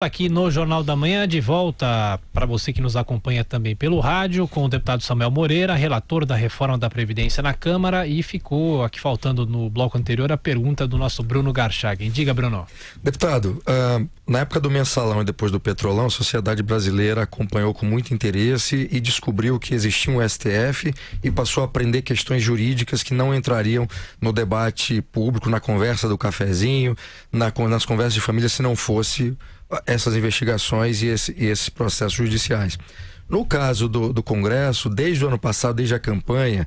Aqui no Jornal da Manhã, de volta para você que nos acompanha também pelo rádio, com o deputado Samuel Moreira, relator da reforma da Previdência na Câmara, e ficou aqui faltando no bloco anterior a pergunta do nosso Bruno Garchagen. Diga, Bruno. Deputado, na época do Mensalão e depois do Petrolão, a sociedade brasileira acompanhou com muito interesse e descobriu que existia um STF e passou a aprender questões jurídicas que não entrariam no debate público, na conversa do cafezinho, nas conversas de família, se não fosse essas investigações e esses processos judiciais. No caso do Congresso, desde o ano passado, desde a campanha,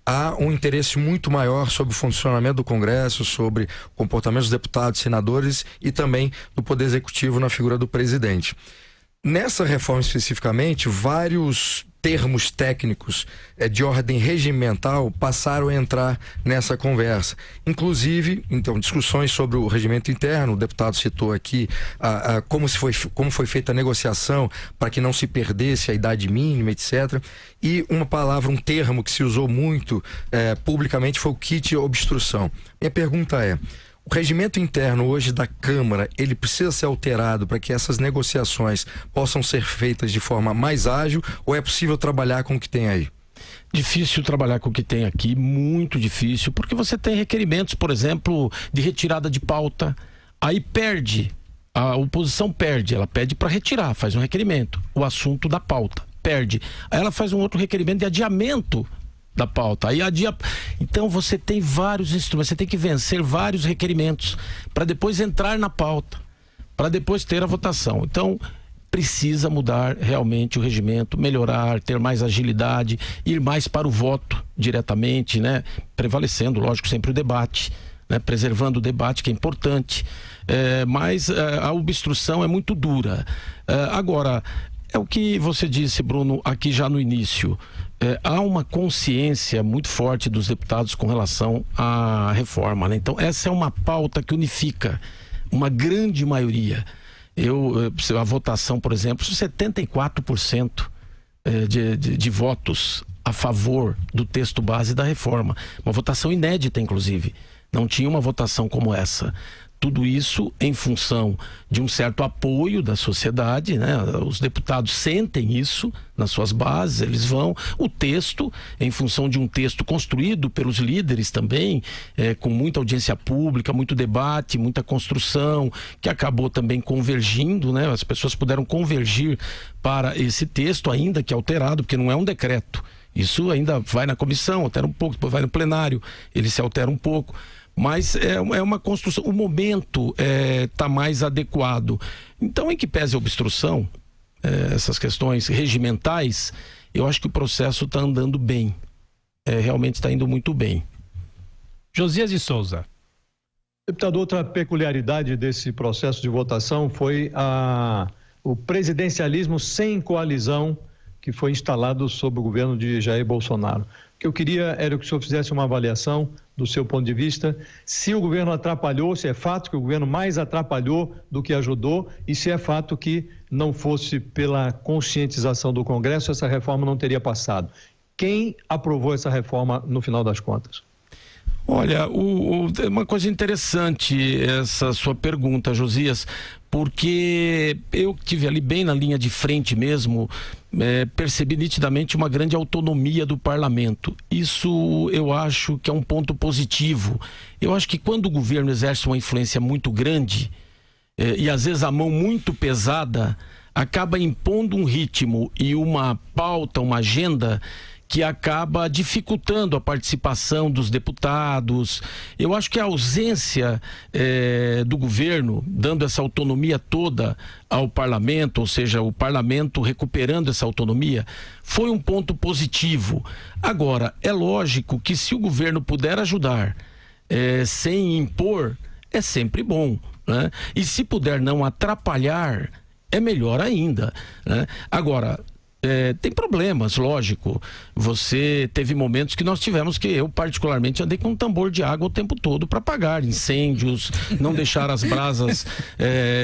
há um interesse muito maior sobre o funcionamento do Congresso, sobre o comportamento dos deputados, senadores e também do Poder Executivo na figura do presidente. Nessa reforma especificamente, vários termos técnicos de ordem regimental passaram a entrar nessa conversa. Inclusive, então, discussões sobre o regimento interno, o deputado citou aqui como foi feita a negociação para que não se perdesse a idade mínima, etc. E uma palavra, um termo que se usou muito publicamente foi o kit obstrução. Minha pergunta é: o regimento interno hoje da Câmara, ele precisa ser alterado para que essas negociações possam ser feitas de forma mais ágil, ou é possível trabalhar com o que tem aí? Difícil trabalhar com o que tem aqui, muito difícil, porque você tem requerimentos, por exemplo, de retirada de pauta, aí perde, a oposição perde, ela pede para retirar, faz um requerimento, o assunto da pauta, perde, aí ela faz um outro requerimento de adiamento da pauta, aí então você tem vários instrumentos, você tem que vencer vários requerimentos para depois entrar na pauta, para depois ter a votação. Então precisa mudar realmente o regimento, melhorar, ter mais agilidade, ir mais para o voto diretamente, né? Prevalecendo, lógico, sempre o debate, né? Preservando o debate, que é importante, mas a obstrução é muito dura. Agora, é o que você disse, Bruno, aqui já no início. Há uma consciência muito forte dos deputados com relação à reforma, né? Então essa é uma pauta que unifica uma grande maioria. A votação, por exemplo, 74% de votos a favor do texto base da reforma, uma votação inédita, inclusive, não tinha uma votação como essa. Tudo isso em função de um certo apoio da sociedade, né? Os deputados sentem isso nas suas bases, eles vão. O texto, em função de um texto construído pelos líderes também, com muita audiência pública, muito debate, muita construção, que acabou também convergindo, né? As pessoas puderam convergir para esse texto, ainda que alterado, porque não é um decreto. Isso ainda vai na comissão, altera um pouco, depois vai no plenário, ele se altera um pouco. Mas é uma construção, o momento está mais adequado. Então, em que pese a obstrução, essas questões regimentais, eu acho que o processo está andando bem. Realmente está indo muito bem. Josias de Souza. Deputado, outra peculiaridade desse processo de votação foi o presidencialismo sem coalizão que foi instalado sob o governo de Jair Bolsonaro. O que eu queria era que o senhor fizesse uma avaliação do seu ponto de vista, se o governo atrapalhou, se é fato que o governo mais atrapalhou do que ajudou, e se é fato que não fosse pela conscientização do Congresso, essa reforma não teria passado. Quem aprovou essa reforma no final das contas? Olha, uma coisa interessante essa sua pergunta, Josias, porque eu tive ali bem na linha de frente mesmo, percebi nitidamente uma grande autonomia do parlamento. Isso eu acho que é um ponto positivo. Eu acho que quando o governo exerce uma influência muito grande, e às vezes a mão muito pesada, acaba impondo um ritmo e uma pauta, uma agenda que acaba dificultando a participação dos deputados. Eu acho que a ausência do governo, dando essa autonomia toda ao parlamento, ou seja, o parlamento recuperando essa autonomia, foi um ponto positivo. Agora, é lógico que se o governo puder ajudar sem impor, é sempre bom, né? E se puder não atrapalhar, é melhor ainda, né? Agora, tem problemas, lógico. Você teve momentos que nós tivemos que eu particularmente andei com um tambor de água o tempo todo para apagar incêndios, não deixar as brasas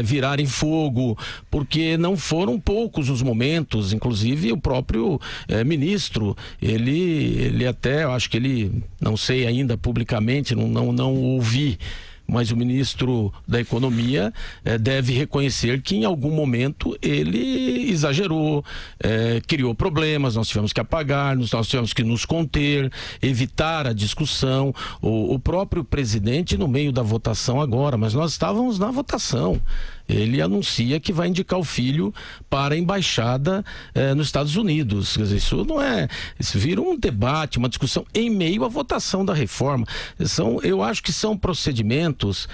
virarem fogo, porque não foram poucos os momentos. Inclusive o próprio ministro, ele até, eu acho que ele, não sei ainda publicamente, não ouvi, mas o ministro da Economia deve reconhecer que em algum momento ele exagerou, criou problemas, nós tivemos que apagar, nós tivemos que nos conter, evitar a discussão. O próprio presidente, no meio da votação agora, mas nós estávamos na votação, ele anuncia que vai indicar o filho para a embaixada nos Estados Unidos. Quer dizer, isso vira um debate, uma discussão em meio à votação da reforma. Eu acho que são procedimentos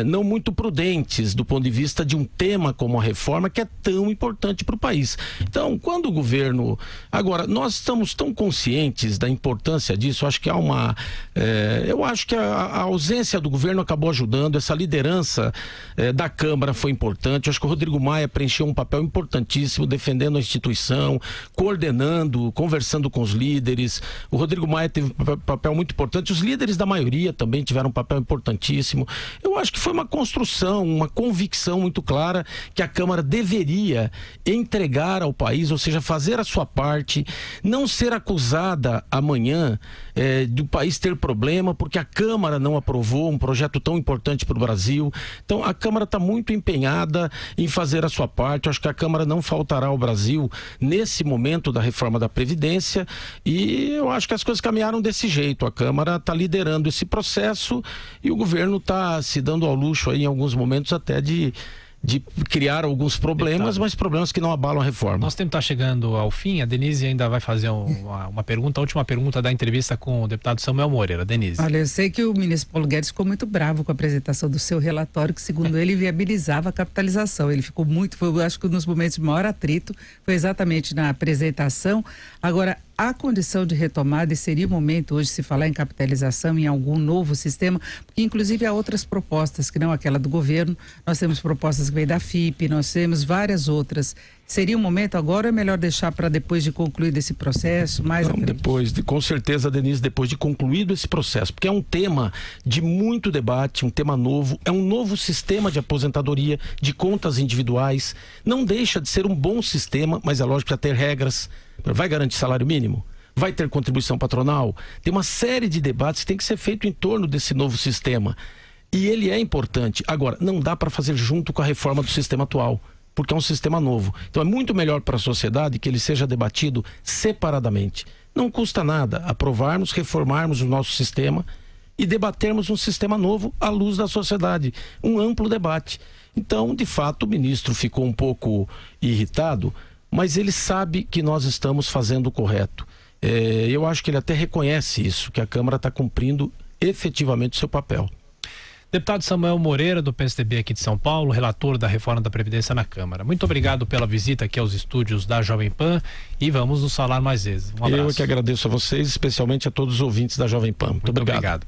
não muito prudentes do ponto de vista de um tema como a reforma, que é tão importante para o país. Então, quando o governo... Agora, nós estamos tão conscientes da importância disso, acho que há eu acho que a ausência do governo acabou ajudando, essa liderança da Câmara foi importante. Acho que o Rodrigo Maia preencheu um papel importantíssimo, defendendo a instituição, coordenando, conversando com os líderes. O Rodrigo Maia teve um papel muito importante, os líderes da maioria também tiveram um papel importantíssimo. Eu acho que foi uma construção, uma convicção muito clara que a Câmara deveria entregar ao país, ou seja, fazer a sua parte, não ser acusada amanhã do país ter problema porque a Câmara não aprovou um projeto tão importante para o Brasil. Então a Câmara está muito empenhada em fazer a sua parte. Eu acho que a Câmara não faltará ao Brasil nesse momento da reforma da Previdência, e eu acho que as coisas caminharam desse jeito. A Câmara está liderando esse processo e o governo está se dando ao luxo aí, em alguns momentos até de criar alguns problemas, mas problemas que não abalam a reforma. Nosso tempo está chegando ao fim. A Denise ainda vai fazer uma pergunta, a última pergunta da entrevista com o deputado Samuel Moreira. Denise. Olha, eu sei que o ministro Paulo Guedes ficou muito bravo com a apresentação do seu relatório, que segundo ele viabilizava a capitalização. Ele ficou acho que nos momentos de maior atrito foi exatamente na apresentação. Agora, há condição de retomada e seria o momento hoje se falar em capitalização, em algum novo sistema, porque inclusive há outras propostas que não aquela do governo. Nós temos propostas que vêm da FIP, nós temos várias outras. Seria o momento agora ou é melhor deixar para depois de concluído esse processo? Com certeza, Denise, depois de concluído esse processo, porque é um tema de muito debate, um tema novo, é um novo sistema de aposentadoria, de contas individuais. Não deixa de ser um bom sistema, mas é lógico que precisa ter regras. Vai garantir salário mínimo? Vai ter contribuição patronal? Tem uma série de debates que tem que ser feito em torno desse novo sistema. E ele é importante. Agora, não dá para fazer junto com a reforma do sistema atual, porque é um sistema novo. Então é muito melhor para a sociedade que ele seja debatido separadamente. Não custa nada aprovarmos, reformarmos o nosso sistema e debatermos um sistema novo à luz da sociedade. Um amplo debate. Então, de fato, o ministro ficou um pouco irritado, mas ele sabe que nós estamos fazendo o correto. Eu acho que ele até reconhece isso, que a Câmara está cumprindo efetivamente o seu papel. Deputado Samuel Moreira, do PSDB aqui de São Paulo, relator da reforma da Previdência na Câmara. Muito obrigado pela visita aqui aos estúdios da Jovem Pan e vamos nos falar mais vezes. Um abraço. Eu que agradeço a vocês, especialmente a todos os ouvintes da Jovem Pan. Muito obrigado.